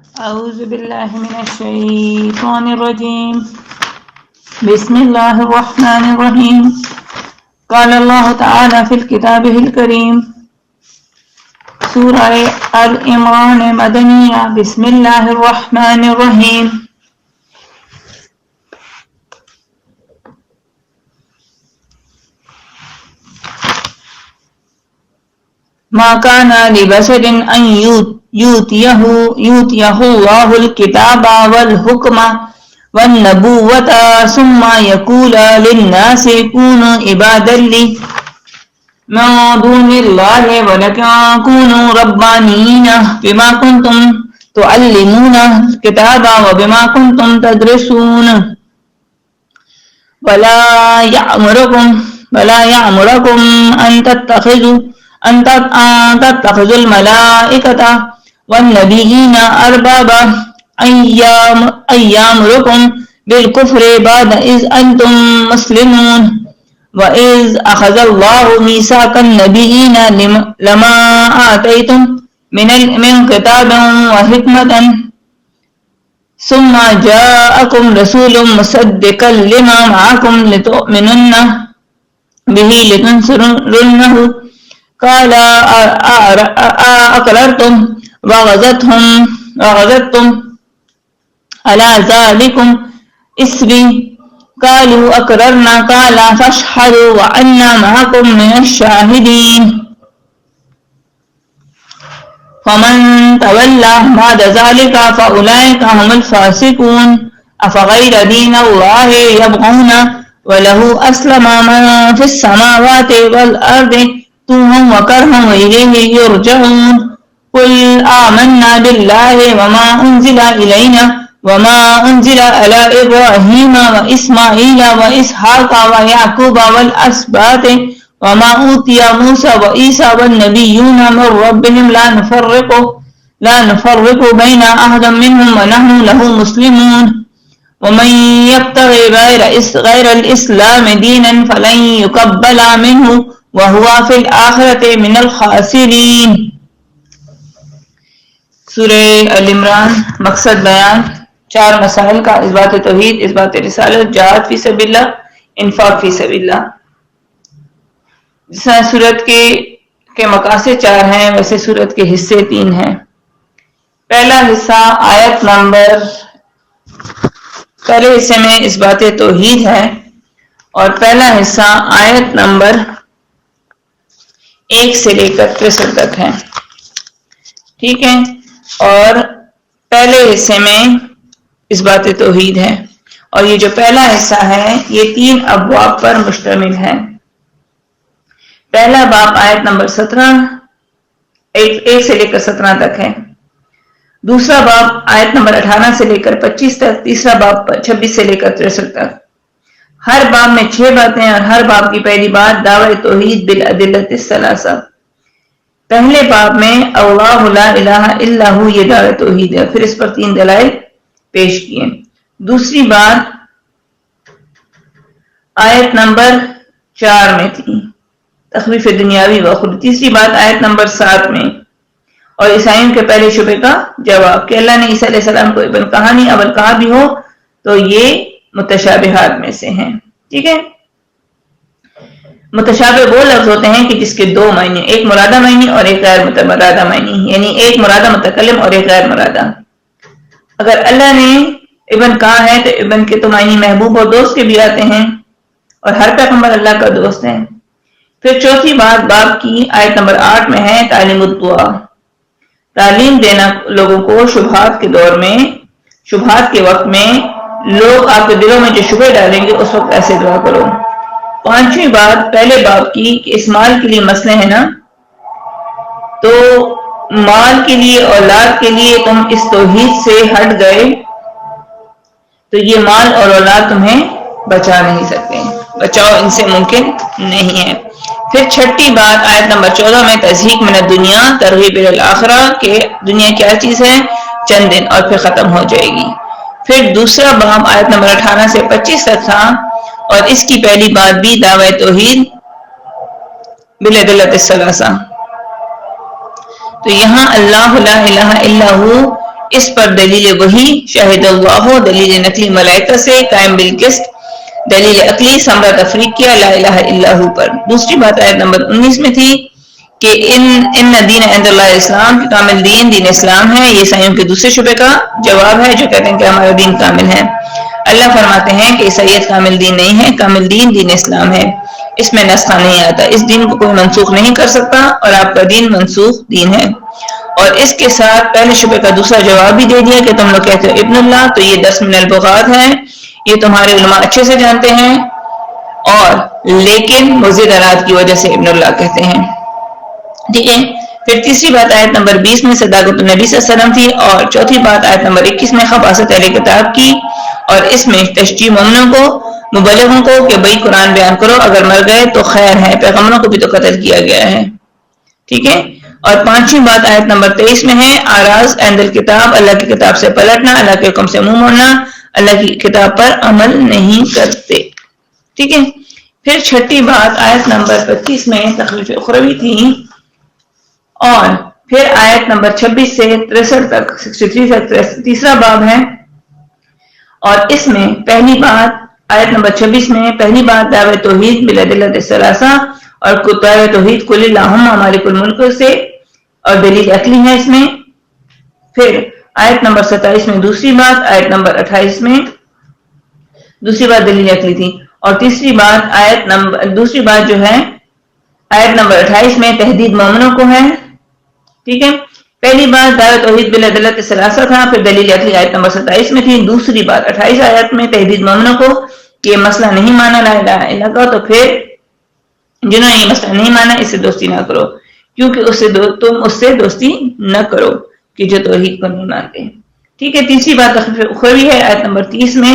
أعوذ بالله من الشيطان الرجيم. بسم الله الرحمن الرحيم. قال الله تعالى في الكتاب الكريم. سورة آل عمران مدنية. بسم الله الرحمن الرحيم. ما كان لبشر أن يؤتيه الله الكتاب والحكم والنبوة ثم يقول للناس كونوا عبادا لي من دون الله ولكن كونوا ربانيين بما كنتم تعلمون الكتاب وبما كنتم تدرسون ولا يأمركم أن تتخذوا الملائكة والنبيين أربابا أيامركم بالكفر بعد إذ أنتم مسلمون وإذ أخذ الله ميثاق النبيين لما آتيتم من كتاب وحكمة ثم جاءكم رسول مصدقا لما معكم لتؤمنن به لتنصرنه قال أقررتم وغزتم على ذلكم إسري قالوا أقررنا قال فاشهدوا وأنا معكم من الشاهدين فمن تولى بعد ذلك فأولئك هم الفاسقون أفغير دين الله يبغون وله أسلم من في السماوات والأرض طوعا وكرها وإليه يرجعون قل آمنا بالله وما أنزل إلينا وما أنزل على إبراهيم وإسماعيل وإسحاق ويعقوب والأسباط وما أوتي موسى وعيسى والنبيون من ربهم لا نفرق بين أحد منهم ونحن له مسلمون ومن يبتغي غير الإسلام دينا فلن يقبل منه وهو في الآخرة من الخاسرين. سورہ آل عمران. مقصد بیان 4 مسائل کا: اثبات توحید، اثبات رسالت، جہاد فی سبیل اللہ، انفاق فی سبیل اللہ. جس طرح سورت کے مقاصد 4 ہیں ویسے سورت کے حصے 3 ہیں. پہلا حصہ آیت نمبر پہلے حصے میں اثبات توحید ہے اور پہلا حصہ آیت نمبر 1 سے لے کر 63 تک ہے. ٹھیک ہے. اور پہلے حصے میں اثبات توحید ہے اور یہ جو پہلا حصہ ہے یہ 3 ابواب پر مشتمل ہے. پہلا باب آیت نمبر 17 1 سے لے کر 17 تک ہے. دوسرا باب آیت نمبر 18 سے لے کر 25 تک. تیسرا باب 26 سے لے کر 63 تک. ہر باب میں 6 باتیں اور ہر باب کی پہلی بات دعوی توحید بالادلۃ الثلاثہ. پہلے باب میں اللہ لا الہ الا ہو یہ دعوی توحید ہے، پھر اس پر 3 دلائل پیش کیے. دوسری بات آیت نمبر 4 میں تھی، تخویف دنیاوی و اخروی. تیسری بات آیت نمبر 7 میں اور عیسائیوں کے پہلے شبہ کا جواب کہ اللہ نے عیسیٰ علیہ السلام کو ابن کہانی اول کہا بھی ہو تو یہ متشابہات میں سے ہیں. ٹھیک ہے. متشابہ وہ لفظ ہوتے ہیں کہ جس کے 2 معنی، ایک مرادہ معنی اور ایک غیر مرادہ معنی، یعنی ایک مرادہ متکلم اور ایک غیر مرادہ. اگر اللہ نے ابن کہا ہے تو ابن کے تو معنی محبوب اور دوست کے بھی آتے ہیں اور ہر پیغمبر اللہ کا دوست ہے. پھر چوتھی بات باب کی آیت نمبر 8 میں ہے تعلیم الدعا، تعلیم دینا لوگوں کو شبہات کے دور میں، شبہات کے وقت میں لوگ آپ کے دلوں میں جو شبہ ڈالیں گے اس وقت ایسے دعا کرو. پانچویں بات پہلے باب کی کہ اس مال کے لیے مسئلے ہیں نا، تو مال کے لیے اولاد کے لیے تم اس توحید سے ہٹ گئے تو یہ مال اور اولاد تمہیں بچا نہیں سکتے، بچاؤ ان سے ممکن نہیں ہے. پھر چھٹی بات آیت نمبر 14 میں تزہیق من الدنیا ترغیب الآخرہ کہ دنیا کیا چیز ہے، چند دن اور پھر ختم ہو جائے گی. پھر دوسرا باب آیت نمبر 18 سے 25 تک تھا اور اس کی پہلی بات بھی دعوی توحید بالادلۃ الثلاثہ. تو یہاں اللہ لا الہ الا ہو اس پر دلیل وحی شاہد اللہ، دلیل نقلی ملائکہ سے قائم بالقسط، دلیل عقلی ثمرہ تفریق کیا لا الہ الا ہو پر۔ دوسری بات آیت نمبر 19 میں تھی کہ ان دین عند اللہ اسلام، کہ کامل دین اسلام ہے۔ یہ عیسائیوں کے دوسرے شبے کا جواب ہے جو کہتے ہیں کہ ہمارا دین کامل ہے۔ اللہ فرماتے ہیں کہ عیسائیت کامل دین نہیں ہے، کامل دین اسلام ہے، اس میں نسخہ نہیں آتا، اس دین کو کوئی منسوخ نہیں کر سکتا اور آپ کا دین منسوخ دین ہے۔ اور اس کے ساتھ پہلے شبے کا دوسرا جواب بھی دے دیا کہ تم لوگ کہتے ہو ابن اللہ، تو یہ 10 من البغاۃ ہیں، یہ تمہارے علماء اچھے سے جانتے ہیں، اور لیکن مزید اراد کی وجہ سے ابن اللہ کہتے ہیں، ٹھیک ہے۔ پھر تیسری بات آیت نمبر 20 میں صداقت النبی صلی اللہ علیہ وسلم تھی، اور چوتھی بات آیت نمبر 21 میں خباثت اہل کتاب کی، اور اس میں تشجیع مومنوں کو، مبلغوں کو کہ بھئی قرآن بیان کرو، اگر مر گئے تو خیر ہے، پیغمبروں کو بھی تو قتل کیا گیا ہے، ٹھیک ہے۔ اور پانچویں بات آیت نمبر 23 میں ہے اعراض عند الکتاب، اللہ کی کتاب سے پلٹنا، اللہ کے حکم سے منہ موڑنا، اللہ کی کتاب پر عمل نہیں کرتے، ٹھیک ہے۔ پھر چھٹی بات آیت نمبر 25 میں تخویف اخروی تھی، اور پھر آیت نمبر 26 سے 63 تک 63 تک تیسرا باب ہے، اور اس میں پہلی بات آیت نمبر 26 میں پہلی بات دعوت توحید بالادلۃ الثلاثہ، اور دعوت توحید قل اللہم مالک الملک سے، اور دلیل عقلی ہے اس میں۔ پھر آیت نمبر 27 میں دوسری بات، آیت نمبر 28 میں دوسری بات دلیل عقلی تھی، اور تیسری بات دوسری بات جو ہے آیت نمبر 28 میں تحدید مومنوں کو ہے، ٹھیک ہے۔ پہلی بات دعوت توحید بالادلۃ الثلاثہ تھا، پھر دلیل عقلی آیت نمبر 27 میں تھی، دوسری بات 28 آیت میں تحدید مومنوں کو کہ یہ مسئلہ نہیں مانا لا الہ الا اللہ کا، تو پھر جنہوں نے یہ مسئلہ نہیں مانا اس سے دوستی نہ کرو، کیونکہ تم اس سے دوستی نہ کرو کہ جو توحید کو نہیں مانتے، ٹھیک ہے۔ تیسری بات تخفیف اخروی ہے آیت نمبر 30 میں،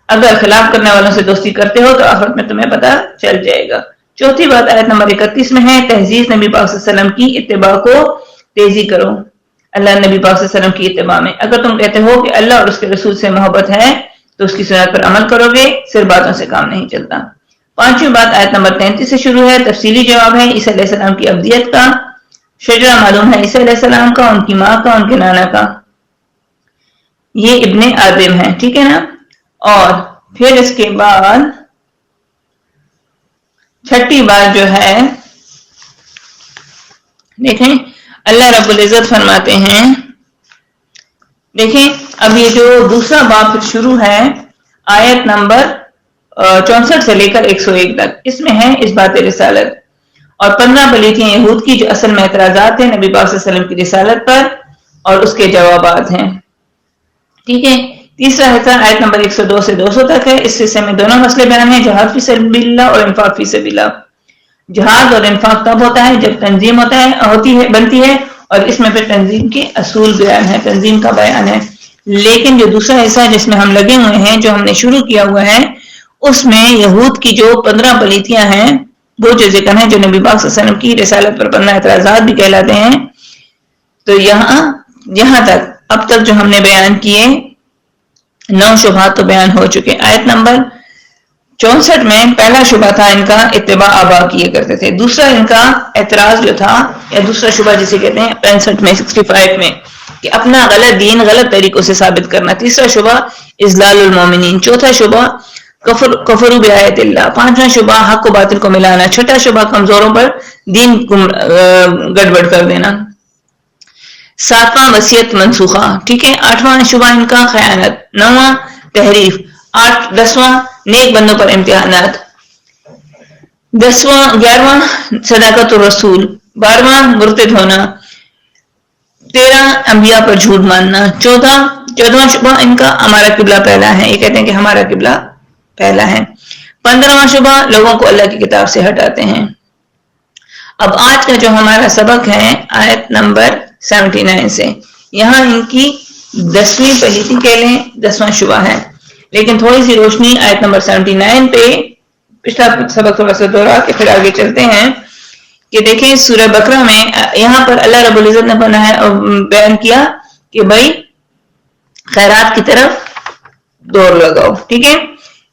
اگر خلاف کرنے والوں سے دوستی کرتے ہو تو آخرت میں تمہیں پتہ چل جائے گا۔ چوتھی بات آیت نمبر 31 میں ہے تہذیب نبی پاک صلی اللہ علیہ وسلم کی اتباع کو تیزی کرو، اللہ نبی پاک صلی اللہ علیہ وسلم کی اتباع میں۔ اگر تم کہتے ہو کہ اللہ اور اس کے رسول سے محبت ہے تو اس کی سنت پر عمل کرو گے، صرف باتوں سے کام نہیں چلتا۔ پانچویں بات آیت نمبر 33 سے شروع ہے، تفصیلی جواب ہے عیسیٰ علیہ السلام کی ابدیت کا، شجرہ معلوم ہے عیسیٰ علیہ السلام کا، ان کی ماں کا، ان کے نانا کا، یہ ابن آدم ہے، ٹھیک ہے نا۔ اور پھر اس کے بعد چھٹی بات جو ہے دیکھیں اللہ رب العزت فرماتے ہیں، دیکھیں اب یہ جو دوسرا باب شروع ہے آیت نمبر 64 سے لے کر 101 تک، اس میں ہے اس بات رسالت اور 15 پلیتیاں یہود کی جو اصل میں اعتراضات ہیں نبی پاک صلی اللہ علیہ وسلم کی رسالت پر اور اس کے جوابات ہیں، ٹھیک ہے۔ تیسرا حصہ آیت نمبر 102 سے 200 تک ہے، اس حصے میں دونوں مسئلے بیان ہیں، جہاد فی سبیل اللہ اور انفاق فی سبیل اللہ۔ جہاد اور انفاق تب ہوتا ہے جب تنظیم بنتی ہے، اور اس میں پھر تنظیم کے اصول بیان ہے، تنظیم کا بیان ہے۔ لیکن جو دوسرا حصہ جس میں ہم لگے ہوئے ہیں، جو ہم نے شروع کیا ہوا ہے، اس میں یہود کی جو 15 پلیتیاں ہیں وہ جو ذکر ہیں، جو نبی پاک صلی اللہ علیہ وسلم کی رسالت پر 15 اعتراضات بھی کہلاتے ہیں۔ تو یہاں تک اب تک جو ہم نے بیان کیے 9 شبہات تو بیان ہو چکے۔ آیت نمبر 64 میں پہلا شبہ تھا ان کا اتباع آبا کیے کرتے تھے، دوسرا ان کا اعتراض جو تھا یا دوسرا شبہ جسے کہتے ہیں 65 میں کہ اپنا غلط دین غلط طریقوں سے ثابت کرنا، تیسرا شبہ اضلال المومنین، چوتھا شبہ کفر بآیت اللہ، پانچواں شبہ حق و باطل کو ملانا، چھٹا شبہ کمزوروں پر دین گڑبڑ کر دینا، ساتواں وصیت منسوخہ، ٹھیک ہے، آٹھواں شبہ ان کا خیانت، نواں تحریف، 10واں نیک بندوں پر امتحانات، 11واں صداقت الرسول، 12واں مرتد ہونا، 13 انبیاء پر جھوٹ ماننا، 14واں شبہ ان کا ہمارا قبلہ پہلا ہے، یہ کہتے ہیں کہ ہمارا قبلہ پہلا ہے، 15واں شبہ لوگوں کو اللہ کی کتاب سے ہٹاتے ہیں۔ اب آج کا جو ہمارا سبق ہے آیت نمبر 79 سے، یہاں ان کی 10ویں پلیتی کہہ لیں، 10واں شبہ ہے، لیکن تھوڑی سی روشنی آیت نمبر 79 پہ پچھلا سبق تھوڑا سا دوہرا کے پھر آگے چلتے ہیں کہ دیکھیں سورہ بقرہ میں یہاں پر اللہ رب العزت نے بیان کیا کہ بھائی خیرات کی طرف دور لگاؤ، ٹھیک ہے،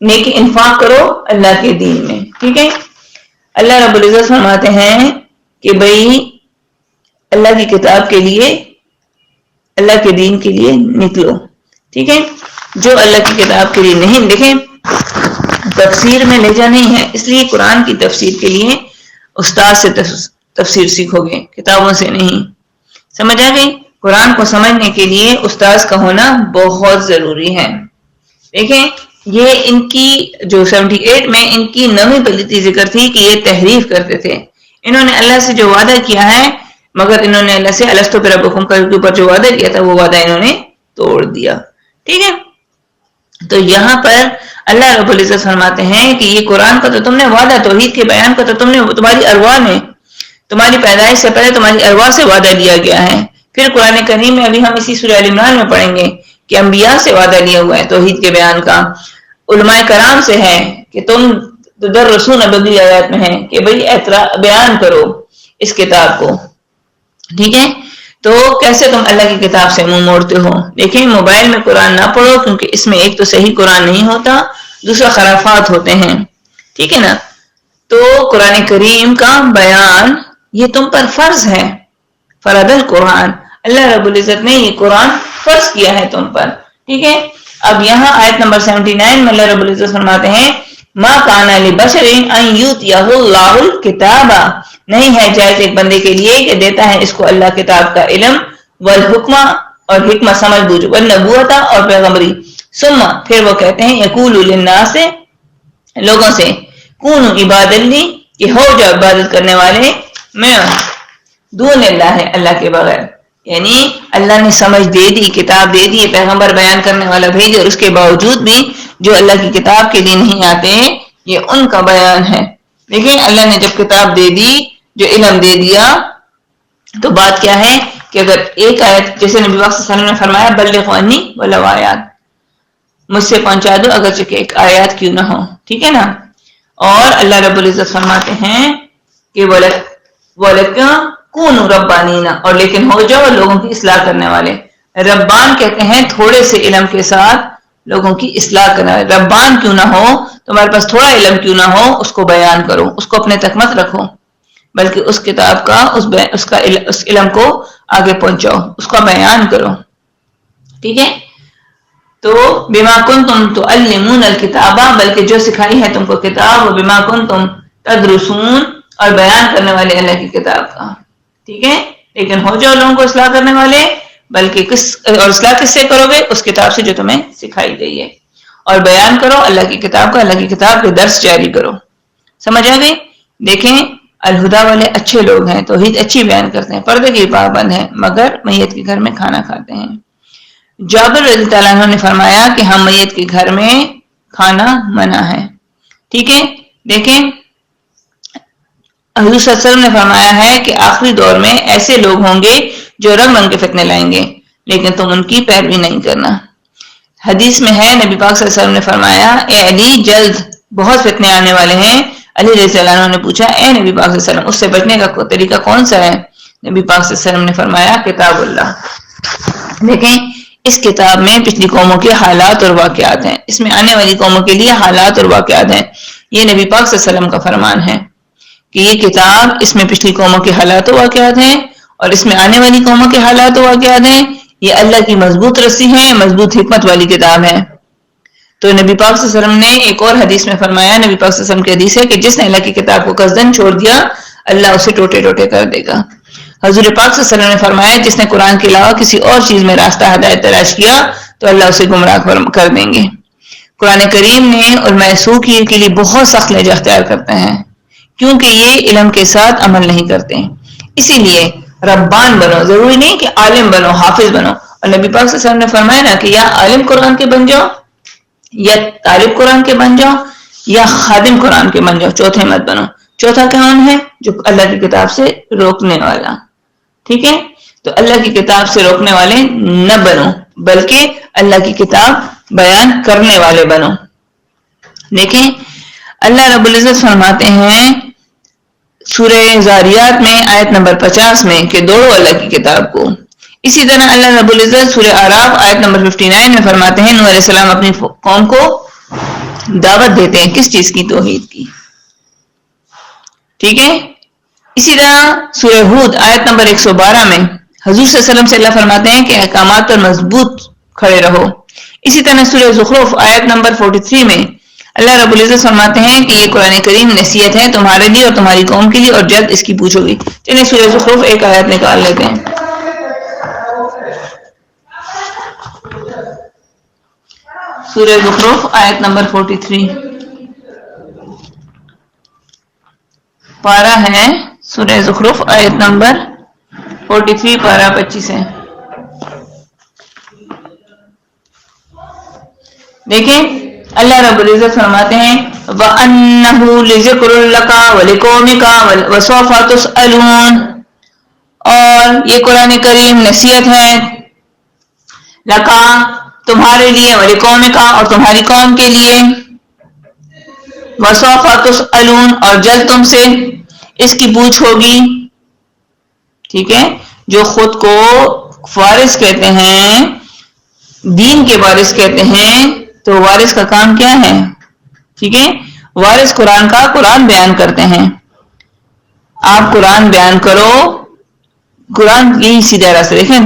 نیکی انفاق کرو اللہ کے دین میں، ٹھیک ہے۔ اللہ رب العزت فرماتے ہیں کہ بھائی اللہ کی کتاب کے لیے اللہ کے دین کے لیے نکلو. ٹھیک ہے, جو اللہ کی کتاب کے لیے نہیں, دیکھیں تفسیر میں لہجہ نہیں ہے, اس لیے قرآن کی تفسیر کے لیے استاد سے تفسیر سیکھو گے, کتابوں سے نہیں. سمجھ آ گئی؟ قرآن کو سمجھنے کے لیے استاذ کا ہونا بہت ضروری ہے. دیکھیں یہ ان کی جو 78 میں ان کی نویں پلیتی ذکر تھی کہ یہ تحریف کرتے تھے. انہوں نے اللہ سے جو وعدہ کیا ہے, مگر انہوں نے اللہ سے الستو بربکم کے اوپر جو وعدہ کیا تھا وہ وعدہ انہوں نے توڑ دیا. ٹھیک ہے, تو یہاں پر اللہ رب العزت فرماتے ہیں کہ یہ قرآن کا تو تم نے وعدہ, توحید کے بیان کا تو تم نے تمہاری ارواح میں, تمہاری پیدائش سے پہلے تمہاری ارواح سے وعدہ لیا گیا ہے. پھر قرآن کریم میں ابھی ہم اسی سورہ ال عمران میں پڑھیں گے کہ انبیاء سے وعدہ لیا ہوا ہے توحید کے بیان کا, علماء کرام سے ہے کہ تم در رسول ابدی آیات میں ہے کہ بھئی بیان کرو اس کتاب کو. ٹھیک ہے, تو کیسے تم اللہ کی کتاب سے منہ موڑتے ہو؟ دیکھیں موبائل میں قرآن نہ پڑھو, کیونکہ اس میں ایک تو صحیح قرآن نہیں ہوتا, دوسرا خرافات ہوتے ہیں. ٹھیک ہے نا, تو قرآن کریم کا بیان یہ تم پر فرض ہے. فرض القرآن, اللہ رب العزت نے یہ قرآن فرض کیا ہے تم پر. ٹھیک ہے, اب یہاں آیت نمبر 79 میں اللہ رب العزت فرماتے ہیں ما کان لبشر ان یؤتیہ اللہ الکتاب, نہیں ہے جائز ایک بندے کے لیے کہ دیتا ہے اس کو اللہ کتاب کا علم, والحکمہ اور حکمت سمجھ بوجھ, والنبوۃ اور پیغمبری, ثم پھر وہ کہتے ہیں یقول للناس لوگوں سے, کونوا عبادا لی کہ ہو جاؤ عبادت کرنے والے, میں دون اللہ ہے اللہ کے بغیر. یعنی اللہ نے سمجھ دے دی, کتاب دے دی, پیغمبر بیان کرنے والا بھیجے, اور اس کے باوجود بھی جو اللہ کی کتاب کے لیے نہیں آتے یہ ان کا بیان ہے. لیکن اللہ نے جب کتاب دے دی, جو علم دے دیا, تو بات کیا ہے کہ اگر ایک آیت جیسے نبی صلی اللہ علیہ وسلم نے فرمایا بلغوا عنی ولو آیات, مجھ سے پہنچا دو اگرچہ کہ ایک آیات کیوں نہ ہو. ٹھیک ہے نا, اور اللہ رب العزت فرماتے ہیں کہ وَلَكَ کونوا ربانین, اور لیکن ہو جاؤ لوگوں کی اصلاح کرنے والے. ربان کہتے ہیں تھوڑے سے علم کے ساتھ لوگوں کی اصلاح کرنے والے. ربان کیوں نہ ہو, تمہارے پاس تھوڑا علم کیوں نہ ہو, اس کو بیان کرو, اس کو اپنے تک مت رکھو, بلکہ اس کتاب کا اس علم کو آگے پہنچاؤ, اس کا بیان کرو. ٹھیک ہے, تو بما کنتم تعلمون الکتاب, بلکہ جو سکھائی ہے تم کو کتاب, وہ بما کنتم تدرسون, اور بیان کرنے والے اللہ کی کتاب کا. ٹھیک ہے, لیکن ہو جاؤ لوگوں کو اصلاح کرنے والے, بلکہ اور اصلاح کس سے کرو گے؟ اس کتاب سے جو تمہیں سکھائی گئی ہے, اور بیان کرو اللہ کی کتاب کا, اللہ کی کتاب کے درس جاری کرو. سمجھ آ گئی؟ دیکھیں الہدا والے اچھے لوگ ہیں, توحید اچھی بیان کرتے ہیں, پردے کی پابند ہیں, مگر میت کے گھر میں کھانا کھاتے ہیں. جابر رضی اللہ عنہ نے فرمایا کہ ہم میت کے گھر میں کھانا منع ہے. ٹھیک ہے, دیکھیں حضور صلی اللہ علیہ وسلم نے فرمایا ہے کہ آخری دور میں ایسے لوگ ہوں گے جو رنگ رنگ کے فتنے لائیں گے, لیکن تم ان کی پیروی نہیں کرنا. حدیث میں ہے نبی پاک صلی اللہ علیہ وسلم نے فرمایا اے علی جلد بہت فتنے آنے والے ہیں. علی رضی اللہ عنہ نے پوچھا اے نبی پاک صلی اللہ علیہ وسلم اس سے بچنے کا طریقہ کون سا ہے؟ نبی پاک صلی اللہ علیہ وسلم نے فرمایا کتاب اللہ. دیکھیں اس کتاب میں پچھلی قوموں کے حالات اور واقعات ہیں, اس میں آنے والی قوموں کے لیے حالات اور واقعات ہیں. یہ نبی پاک صلی اللہ علیہ وسلم کا فرمان ہے کہ یہ کتاب, اس میں پچھلی قوموں کے حالات و واقعات ہیں, اور اس میں آنے والی قوموں کے حالات و واقعات ہیں. یہ اللہ کی مضبوط رسی ہے, مضبوط حکمت والی کتاب ہے. تو نبی پاک صلی اللہ علیہ وسلم نے ایک اور حدیث میں فرمایا, نبی پاک صلی اللہ علیہ وسلم کی حدیث ہے کہ جس نے اللہ کی کتاب کو قصدن چھوڑ دیا اللہ اسے ٹوٹے ٹوٹے کر دے گا. حضور پاک صلی اللہ علیہ وسلم نے فرمایا جس نے قرآن کے علاوہ کسی اور چیز میں راستہ ہدایت تلاش کیا تو اللہ اسے گمراہ کر دیں گے. قرآن کریم نے علماء سوء کے لیے بہت سخت لہجہ اختیار کرتے ہیں, کیونکہ یہ علم کے ساتھ عمل نہیں کرتے. اسی لیے ربان بنو, ضروری نہیں کہ عالم بنو, حافظ بنو. اور نبی پاک صلی اللہ علیہ وسلم نے فرمایا نا کہ یا عالم قرآن کے بن جاؤ, یا طالب قرآن کے بن جاؤ, یا خادم قرآن کے بن جاؤ, چوتھے مت بنو. چوتھا کون ہے؟ جو اللہ کی کتاب سے روکنے والا. ٹھیک ہے, تو اللہ کی کتاب سے روکنے والے نہ بنو, بلکہ اللہ کی کتاب بیان کرنے والے بنو. دیکھیں اللہ رب العزت فرماتے ہیں سورہ زاریات میں آیت نمبر 50 میں کہ دوڑو اللہ کی کتاب کو. اسی طرح اللہ رب العزت سورہ اعراف آیت نمبر 59 میں فرماتے ہیں نوح علیہ السلام اپنی قوم کو دعوت دیتے ہیں کس چیز کی؟ توحید کی. ٹھیک ہے, اسی طرح سورہ ہود آیت نمبر 112 میں حضور صلی اللہ علیہ وسلم سے اللہ فرماتے ہیں کہ احکامات پر مضبوط کھڑے رہو. اسی طرح سورہ زخرف آیت نمبر 43 میں اللہ رب العزت فرماتے ہیں کہ یہ قرآن کریم نصیحت ہے تمہارے لیے اور تمہاری قوم کے لیے اور جلد اس کی پوچھو گی. چلیے سورہ زخرف ایک آیت نکال لیتے ہیں. سورہ زخرف آیت نمبر 43 پارہ ہے سورہ زخرف آیت نمبر 43 پارہ 25 ہے. دیکھیں اللہ رب العزت فرماتے ہیں وَأَنَّهُ لِذِكْرٌ لَكَ وَلِقَوْمِكَ وَسَوْفَ تُسْأَلُونَ، اور یہ قرآن کریم نصیحت ہے لکا تمہارے لیے، وَلِقَوْمِكَ اور تمہاری قوم کے لیے، وَسَوْفَ تُسْأَلُونَ اور جلد تم سے اس کی پوچھ ہوگی. ٹھیک ہے، جو خود کو وارث کہتے ہیں، دین کے وارث کہتے ہیں، تو وارث کا کام کیا ہے؟ ٹھیک ہے، وارث قرآن کا قرآن بیان کرتے ہیں. آپ قرآن بیان کرو، قرآن یہی سیدھا راستہ. دیکھیں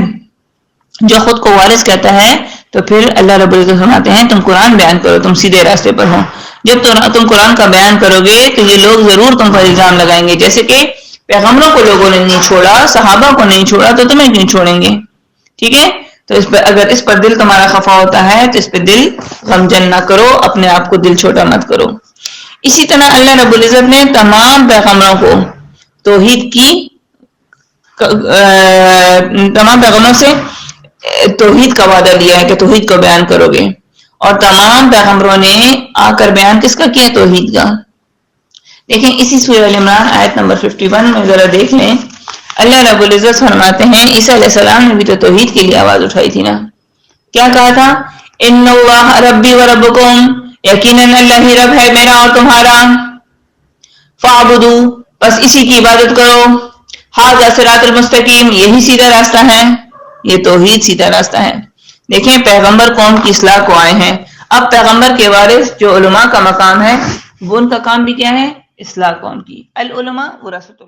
جو خود کو وارث کہتا ہے تو پھر اللہ رب العزت فرماتے ہیں تم قرآن بیان کرو، تم سیدھے راستے پر ہو. جب تم قرآن کا بیان کرو گے تو یہ لوگ ضرور تم پر الزام لگائیں گے، جیسے کہ پیغمبروں کو لوگوں نے نہیں چھوڑا، صحابہ کو نہیں چھوڑا، تو تمہیں کیوں چھوڑیں گے؟ ٹھیک ہے، تو اگر اس پر دل تمہارا خفا ہوتا ہے تو اس پہ دل غمجن نہ کرو، اپنے آپ کو دل چھوٹا مت کرو. اسی طرح اللہ رب العزت نے تمام پیغمبروں کو توحید کی تمام پیغمبروں سے توحید کا وعدہ لیا ہے کہ توحید کو بیان کرو گے، اور تمام پیغمبروں نے آ کر بیان کس کا کیا؟ توحید کا. دیکھیں اسی سورہ ال عمران آیت نمبر 51 میں ذرا دیکھ لیں، اللہ رب العزت فرماتے ہیں عیسیٰ علیہ السلام نے بھی تو توحید کے لیے آواز اٹھائی تھی نا. کیا کہا تھا؟ ان اللہ ربی و ربکم، یقیناً اللہ ہی رب ہے میرا اور تمہارا، فاعبدو بس اسی کی عبادت کرو، ھذا صراط المستقیم یہی سیدھا راستہ ہے، یہ توحید سیدھا راستہ ہے. دیکھیں پیغمبر قوم کی اصلاح کو آئے ہیں، اب پیغمبر کے وارث جو علماء کا مقام ہے وہ ان کا کام بھی کیا ہے؟ اصلاح قوم کی. العلماء ورثۃ